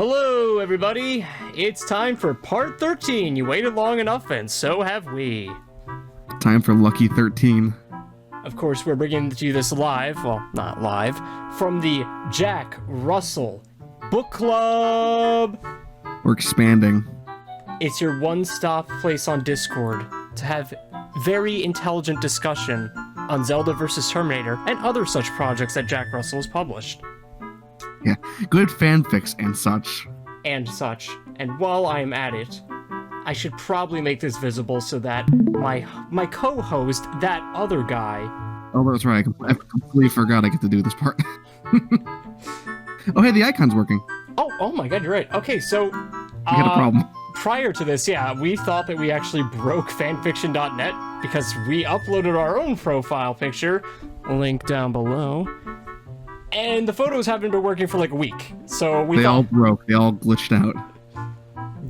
Hello, everybody! It's time for part 13. You waited long enough, and so have we. Time for Lucky 13. Of course, we're bringing you this live, well, not live, from the Jack Russell Book Club. We're expanding. It's your one-stop place on Discord to have very intelligent discussion on Zelda vs. Terminator and other such projects that Jack Russell has published. Yeah, good fanfics and such. And while I'm at it, I should probably make this visible so that my co-host, that other guy... Oh, that's right. I completely forgot I get to do this part. Oh, hey, the icon's working. Oh my god, you're right. Okay, so... We had a problem. Prior to this, yeah, we thought that we actually broke fanfiction.net because we uploaded our own profile picture, link down below, and the photos haven't been working for like a week. So we They all broke. They all glitched out.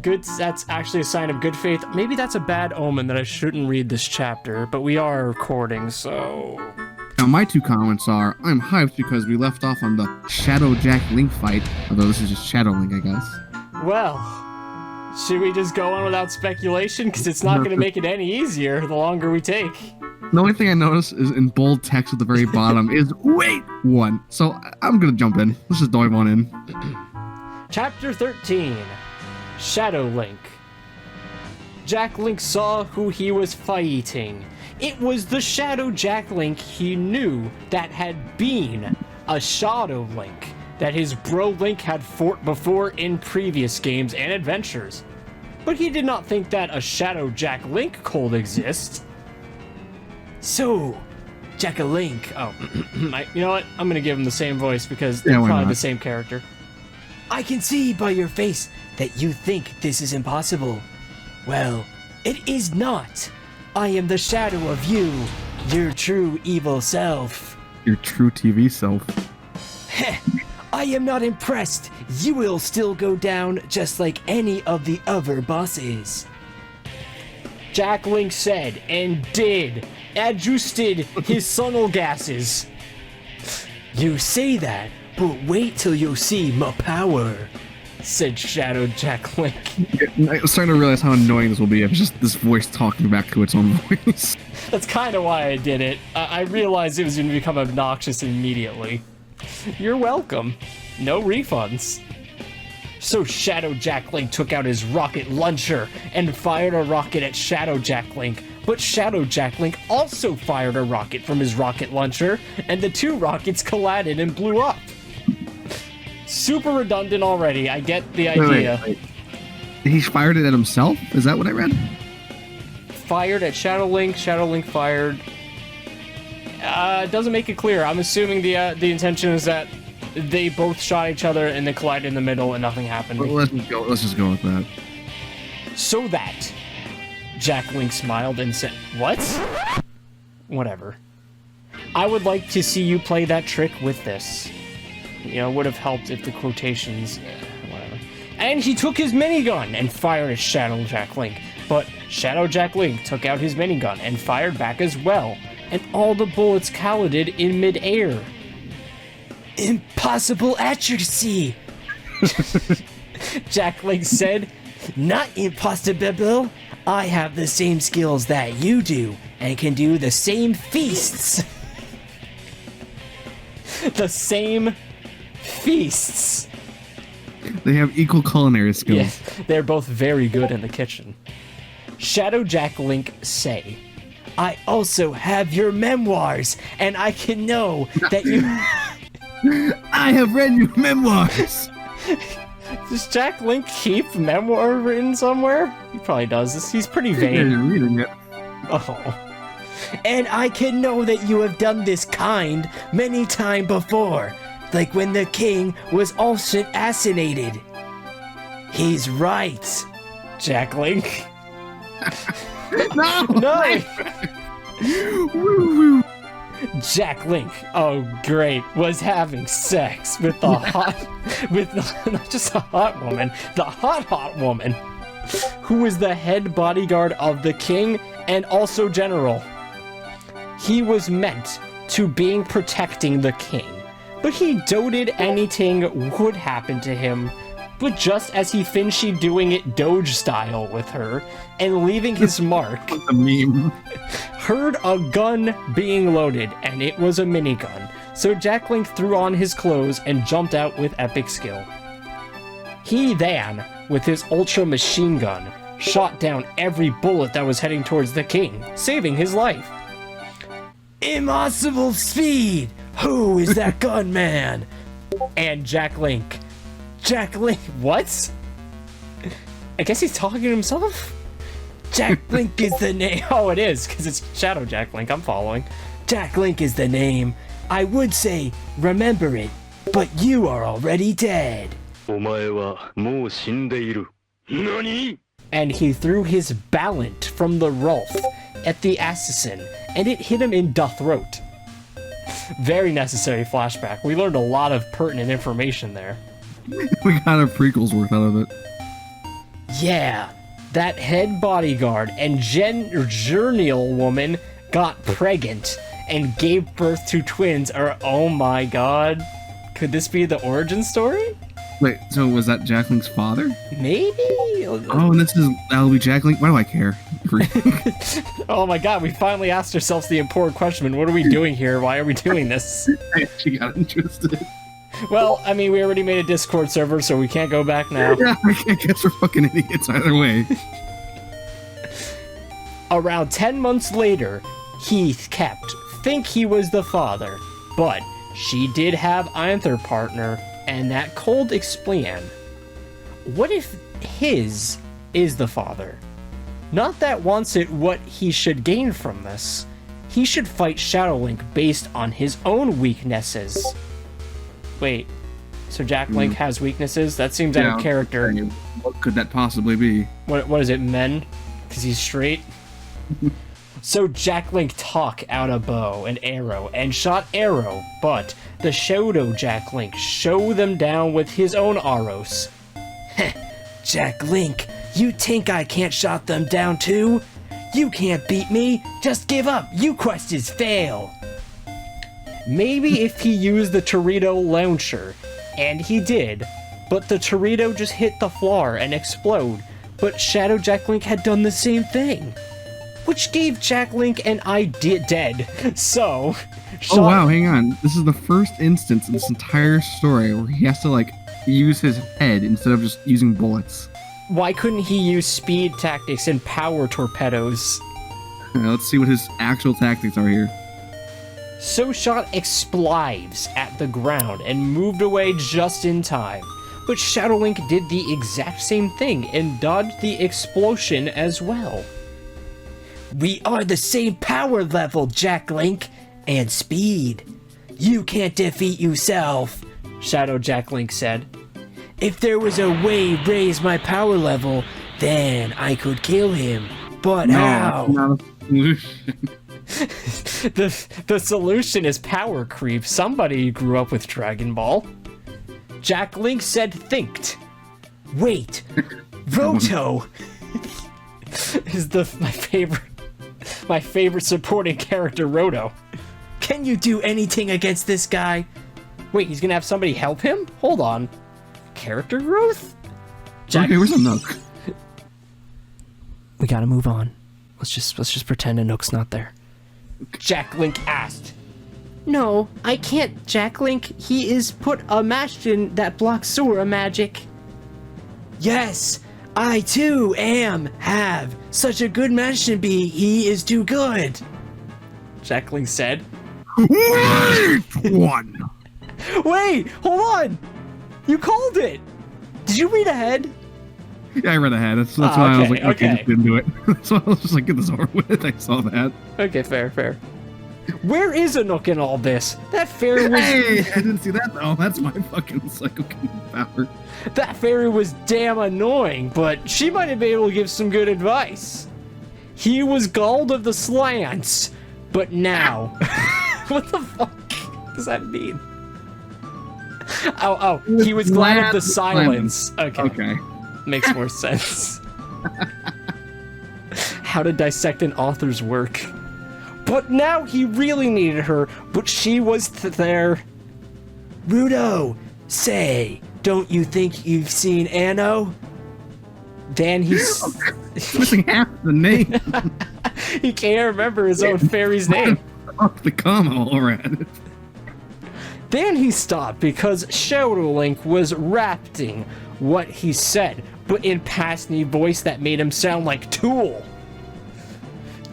Good, that's actually a sign of good faith. Maybe that's a bad omen that I shouldn't read this chapter, but we are recording, so... Now, my two comments are, I'm hyped because we left off on the Shadow Jack Link fight, although this is just Shadow Link, I guess. Well, should we just go on without speculation? Because it's not going to make it any easier the longer we take. The only thing I noticed is in bold text at the very bottom is, wait, one. So I'm going to jump in. Let's just dive on in. Chapter 13, Shadow Link. Jack Link saw who he was fighting. It was the Shadow Jack Link he knew that had been a Shadow Link that his bro Link had fought before in previous games and adventures. But he did not think that a Shadow Jack Link could exist. So, Jack-a-Link. Oh, you know what? I'm gonna give him the same voice because they're probably the same character. I can see by your face that you think this is impossible. Well, it is not. I am the shadow of you, your true evil self. Your true TV self. Heh, I am not impressed. You will still go down just like any of the other bosses. Jack Link said and did, adjusted his sonal gases. You say that, but wait till you see my power, said Shadow Jack Link. I was starting to realize how annoying this will be. It's just this voice talking back to its own voice. That's kind of why I did it. I realized it was going to become obnoxious immediately. You're welcome. No refunds. So Shadow Jack Link took out his rocket launcher and fired a rocket at Shadow Jack Link. But Shadow Jack Link also fired a rocket from his rocket launcher, and the two rockets collided and blew up. Super redundant already. I get the idea. Wait. He fired it at himself? Is that what I read? Fired at Shadow Link fired. It doesn't make it clear. I'm assuming the intention is that they both shot each other and then collided in the middle and nothing happened. Well, let's just go with that. So that Jack Link smiled and said, "What?" Whatever. I would like to see you play that trick with this. You know, would have helped if the quotations, whatever. And he took his minigun and fired at Shadow Jack Link. But Shadow Jack Link took out his minigun and fired back as well. And all the bullets collided in midair. Impossible accuracy! Jack Link said, "Not impossible. I have the same skills that you do and can do the same feasts." The same feasts. They have equal culinary skills. Yeah, they're both very good in the kitchen. Shadow Jack Link say, "I also have your memoirs, and I can know that you..." I have read your memoirs! Does Jack Link keep memoir written somewhere? He probably does. He's pretty vain. You're reading it. Oh. "And I can know that you have done this kind many times before, like when the king was also assassinated." He's right, Jack Link. No! No! Woo-woo. Jack Link, oh great, was having sex with the not just a hot woman, the hot woman, who was the head bodyguard of the king and also general. He was meant to being protecting the king, but he doubted anything would happen to him But just as he finished doing it Doge style with her and leaving his mark, The meme. heard a gun being loaded, and it was a minigun. So Jack Link threw on his clothes and jumped out with epic skill. He then, with his ultra machine gun, shot down every bullet that was heading towards the king, saving his life. Impossible speed! Who is that gunman? And Jack Link, what? I guess he's talking to himself? Jack Link is the name. Oh, it is, because it's Shadow Jack Link. I'm following. Jack Link is the name. I would say, remember it, but you are already dead. And he threw his ballant from the Rolf at the assassin, and it hit him in the throat. Very necessary flashback. We learned a lot of pertinent information there. We got a prequel's worth out of it. Yeah, that head bodyguard and journal woman got pregnant and gave birth to twins. Or oh my god, could this be the origin story? Wait, so was that Jack Link's father? Maybe. Oh, and that'll be Jack Link. Why do I care? Oh my god, we finally asked ourselves the important question: what are we doing here? Why are we doing this? I actually got interested. Well, I mean, we already made a Discord server, so we can't go back now. Yeah, I guess we're fucking idiots either way. Around 10 months later, Heath kept think he was the father, but she did have either partner, and that cold explain. What if his is the father? Not that wants it what he should gain from this. He should fight Shadow Link based on his own weaknesses. Wait, so Jack Link has weaknesses? That seems out of character. What could that possibly be? What is it, men? Because he's straight? So Jack Link took out a bow and arrow and shot arrow, but the Shadow Jack Link showed them down with his own arrows. Jack Link, you think I can't shot them down too? You can't beat me, just give up, you quests fail. Maybe if he used the Torito launcher, and he did, but the Torito just hit the floor and explode, but Shadow Jack Link had done the same thing. Which gave Jack Link an idea dead. So, Oh wow, hang on. This is the first instance in this entire story where he has to like use his head instead of just using bullets. Why couldn't he use speed tactics and power torpedoes? Let's see what his actual tactics are here. So shot explodes at the ground and moved away just in time. But Shadow Link did the exact same thing and dodged the explosion as well. We are the same power level, Jack Link, and speed. You can't defeat yourself, Shadow Jack Link said. If there was a way to raise my power level, then I could kill him. But how? Not a solution. The solution is power creep. Somebody grew up with Dragon Ball. Jack Link said thinked. Wait, Roto is my favorite supporting character, Roto. Can you do anything against this guy? Wait, he's gonna have somebody help him? Hold on. Character growth? Okay, where's a Nook? We gotta move on. Let's just pretend a Nook's not there. Jack Link asked. No, I can't, Jack Link. He is put a Bastion that blocks Sora magic. Yes, I too have such a good Bastion be. He is too good. Jack Link said. Wait, one. Wait, hold on. You called it. Did you read ahead? Yeah, I read ahead. That's why I was like, okay, okay. just didn't do it. So I was just like, get this over with. I saw that. Okay, fair. Where is a Nook in all this? That fairy was... Hey, I didn't see that though. That's my fucking Psycho King power. That fairy was damn annoying, but she might have been able to give some good advice. He was galled of the slants, but now... What the fuck does that mean? Oh, he was glad of the silence. Okay. Makes more sense. How to dissect an author's work. But now he really needed her, but she was there. Rudo, say, Don't you think you've seen Anno? Then he's missing half the name. he can't remember his own fairy's name. Off the comma already. Then he stopped because Shadow Link was rapping what he said, but in Pastney voice that made him sound like Tool.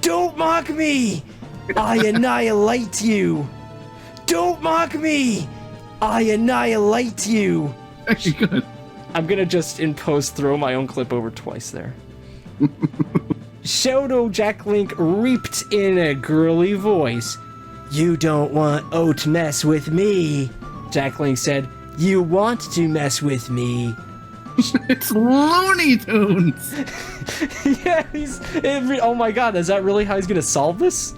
Don't mock me! I annihilate you! Don't mock me! I annihilate you! Actually good. I'm gonna just in post throw my own clip over twice there. Shadow Jack Link reaped in a girly voice. You don't want to mess with me, Jack Link said. You want to mess with me. It's Looney Tunes! Yeah, oh my god, is that really how he's gonna solve this?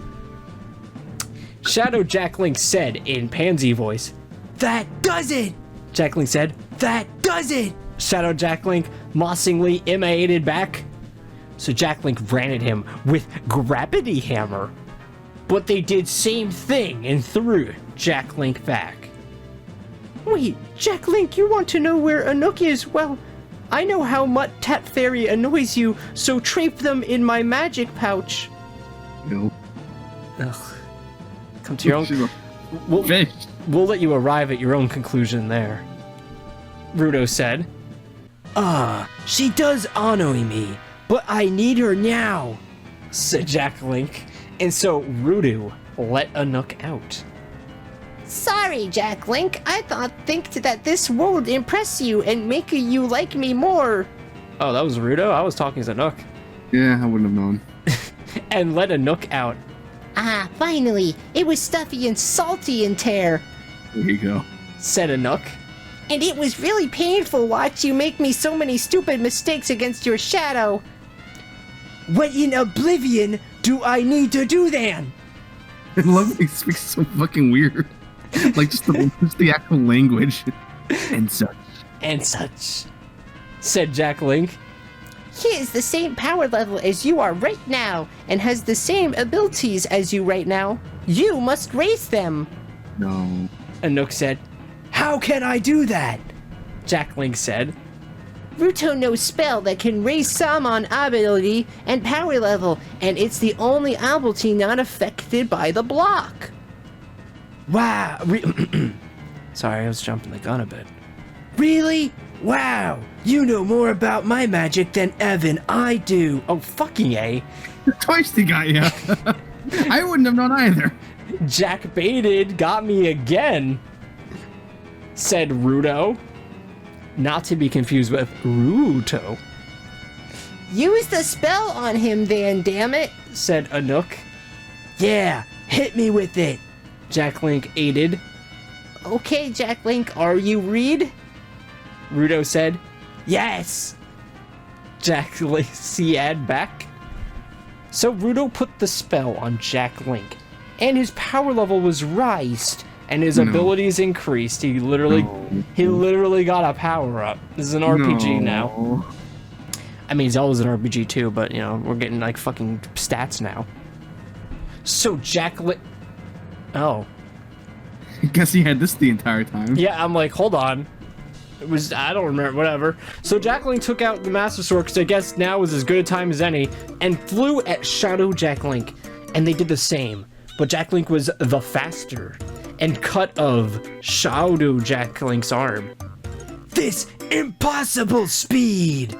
Shadow Jack Link said in pansy voice. That does it! Jack Link said. That does it! Shadow Jack Link mossingly emanated back. So Jack Link ran at him with Gravity Hammer. But they did same thing and threw Jack Link back. Wait, Jack Link, you want to know where Anouk is? Well, I know how much Tap Fairy annoys you, so trape them in my magic pouch. No. Ugh. Come to your own... We'll let you arrive at your own conclusion there. Rudo said. She does annoy me, but I need her now, said Jack Link. And so Rudo let Anouk out. Sorry, Jack Link. I think that this would impress you and make you like me more. Oh, that was Rudo? I was talking to Anouk. Yeah, I wouldn't have known. And let Anouk out. Ah, finally. It was stuffy and salty in Tear, There you go. Said Anouk. and it was really painful watch you make me so many stupid mistakes against your shadow. What in oblivion do I need to do then? I love he speaks so fucking weird. Like just the actual language. And such. And such, said Jack Link. He is the same power level as you are right now, and has the same abilities as you right now. You must raise them. No. Anouk said. How can I do that? Jack Link said. Ruto knows spell that can raise Samon ability and power level, and it's the only ability not affected by the block. Wow. Sorry, I was jumping the gun a bit. Really? Wow. You know more about my magic than Evan I do. Oh, fucking A. Twice the guy, yeah. I wouldn't have known either. Jack baited got me again, said Rudo. Not to be confused with Ruto. Use the spell on him then, damn it, said Anouk. Yeah, hit me with it, Jack Link aided. Okay, Jack Link, are you read? Rudo said, yes. Jack Link said back. So Rudo put the spell on Jack Link, and his power level was raised, and his abilities increased. He literally got a power up. This is an RPG now. I mean, Zelda's an RPG too, but you know, we're getting like fucking stats now. So Jack Link. Oh. I guess he had this the entire time. Yeah, I'm like, hold on. It was, I don't remember, whatever. So Jack Link took out the Master Sword, because I guess now was as good a time as any, and flew at Shadow Jack Link. And they did the same. But Jack Link was the faster, and cut of Shadow Jack Link's arm. This impossible speed!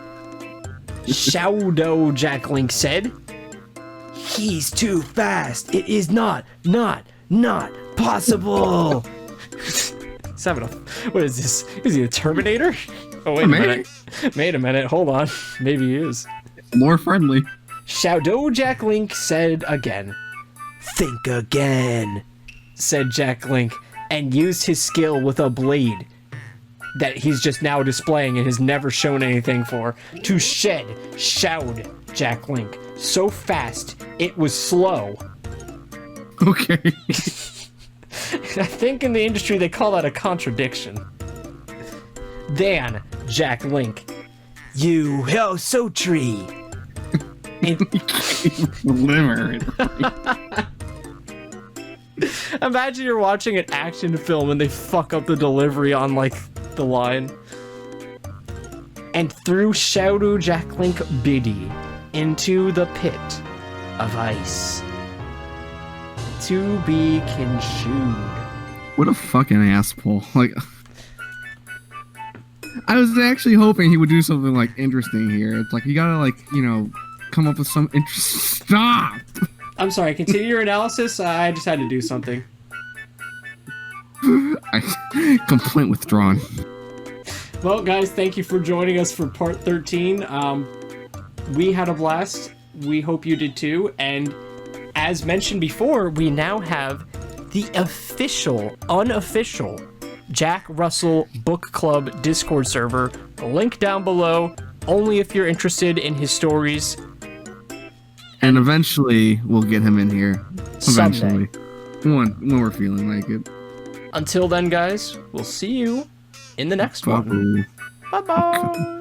Shadow Jack Link said. He's too fast. It is not possible. He's having a, what is this? Is he a Terminator? Oh, wait a minute. Wait a minute. Hold on. Maybe he is. More friendly. Shadow Jack Link said again. Think again, said Jack Link, and used his skill with a blade that he's just now displaying and has never shown anything for, to shed Shadow Jack Link so fast it was slow. Okay. I think in the industry they call that a contradiction. Then Jack Link, you so tree. Liver. Imagine you're watching an action film and they fuck up the delivery on like the line. and threw Shadow Jack Link Biddy into the pit of ice to be consumed. What a fucking asshole. Like, I was actually hoping he would do something like interesting here. It's like, you gotta like, you know, come up with some interest. Stop! I'm sorry, continue your analysis. I just had to do something. Complaint withdrawn. Well, guys, thank you for joining us for part 13. We had a blast. We hope you did too. And as mentioned before, we now have the official, unofficial Jack Russell Book Club Discord server. The link down below, only if you're interested in his stories. And eventually, we'll get him in here. Eventually. Someday. When we're feeling like it. Until then, guys, we'll see you in the next one. Bye-bye. Bye-bye.